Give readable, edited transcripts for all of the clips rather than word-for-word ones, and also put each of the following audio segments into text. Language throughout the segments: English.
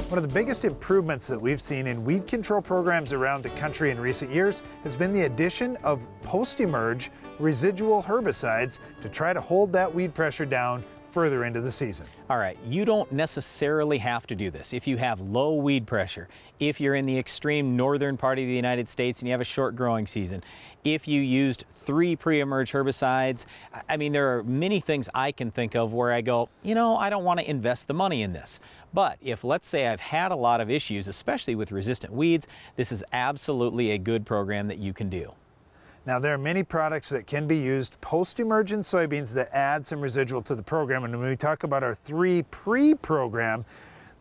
One of the biggest improvements that we've seen in weed control programs around the country in recent years has been the addition of post-emerge residual herbicides to try to hold that weed pressure down further into the season. All right, you don't necessarily have to do this if you have low weed pressure, if you're in the extreme northern part of the United States and you have a short growing season, if you used 3 pre-emerge herbicides. I mean, there are many things I can think of where I go, you know, I don't want to invest the money in this. But if, let's say, I've had a lot of issues, especially with resistant weeds, this is absolutely a good program that you can do. Now, there are many products that can be used post-emerge in soybeans that add some residual to the program. And when we talk about our 3 pre-program,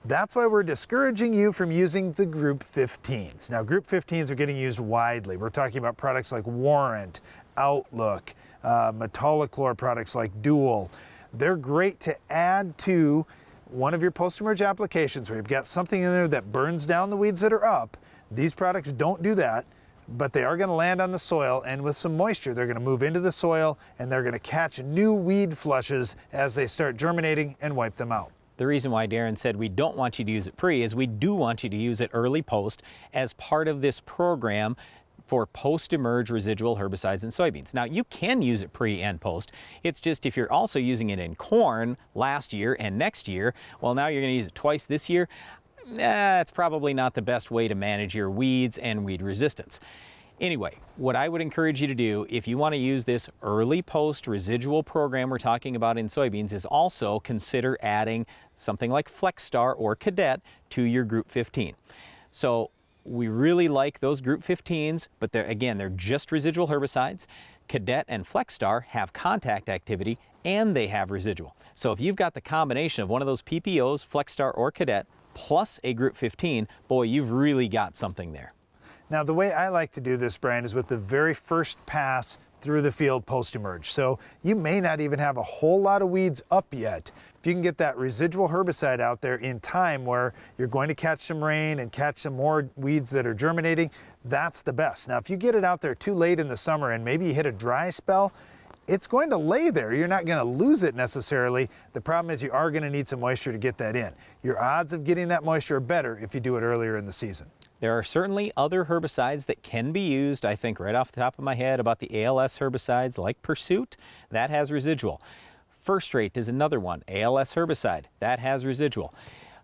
that's why we're discouraging you from using the Group 15s. Now, Group 15s are getting used widely. We're talking about products like Warrant, Outlook, Metolachlor products like Dual. They're great to add to one of your post-emerge applications where you've got something in there that burns down the weeds that are up. These products don't do that, but they are going to land on the soil, and with some moisture they're going to move into the soil and they're going to catch new weed flushes as they start germinating and wipe them out. The reason why Darren said we don't want you to use it pre is we do want you to use it early post as part of this program for post-emerge residual herbicides in soybeans. Now, you can use it pre and post. It's just if you're also using it in corn last year and next year, well, now you're going to use it twice this year. That's probably not the best way to manage your weeds and weed resistance. Anyway, what I would encourage you to do if you want to use this early post residual program we're talking about in soybeans is also consider adding something like FlexStar or Cadet to your Group 15. So we really like those Group 15s, but they're just residual herbicides. Cadet and FlexStar have contact activity and they have residual. So if you've got the combination of one of those PPOs, FlexStar or Cadet, plus a Group 15, boy, you've really got something there. Now, the way I like to do this, Brian, is with the very first pass through the field post-emerge. So you may not even have a whole lot of weeds up yet. If you can get that residual herbicide out there in time where you're going to catch some rain and catch some more weeds that are germinating, that's the best. Now, if you get it out there too late in the summer and maybe you hit a dry spell, it's going to lay there. You're not going to lose it necessarily. The problem is you are going to need some moisture to get that in. Your odds of getting that moisture are better if you do it earlier in the season. There are certainly other herbicides that can be used. I think right off the top of my head about the ALS herbicides like Pursuit, that has residual. First Rate is another one, ALS herbicide, that has residual.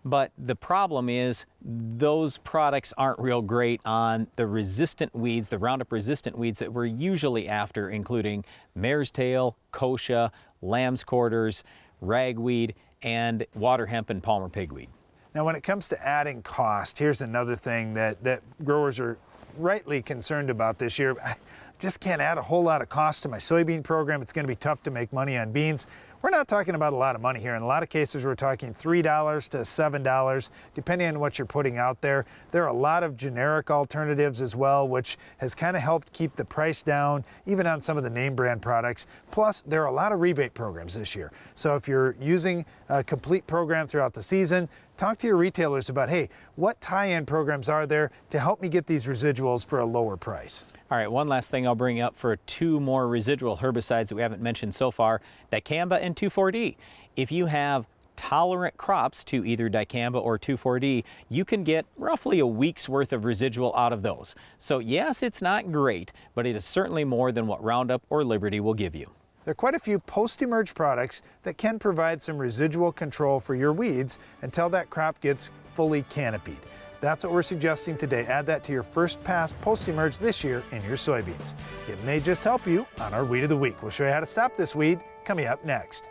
But the problem is those products aren't real great on the resistant weeds, the Roundup resistant weeds that we're usually after, including mare's tail, kochia, lamb's quarters, ragweed, and water hemp and palmer pigweed. Now, when it comes to adding cost, here's another thing that growers are rightly concerned about this year. I just can't add a whole lot of cost to my soybean program. It's going to be tough to make money on beans. We're not talking about a lot of money here. In a lot of cases, we're talking $3 to $7, depending on what you're putting out there. There are a lot of generic alternatives as well, which has kind of helped keep the price down, even on some of the name brand products. Plus, there are a lot of rebate programs this year. So if you're using a complete program throughout the season, talk to your retailers about, hey, what tie-in programs are there to help me get these residuals for a lower price? All right, one last thing I'll bring up for 2 more residual herbicides that we haven't mentioned so far, dicamba and 2,4-D. If you have tolerant crops to either dicamba or 2,4-D, you can get roughly a week's worth of residual out of those. So yes, it's not great, but it is certainly more than what Roundup or Liberty will give you. There are quite a few post-emerge products that can provide some residual control for your weeds until that crop gets fully canopied. That's what we're suggesting today. Add that to your first pass post-emerge this year in your soybeans. It may just help you on our Weed of the Week. We'll show you how to stop this weed coming up next.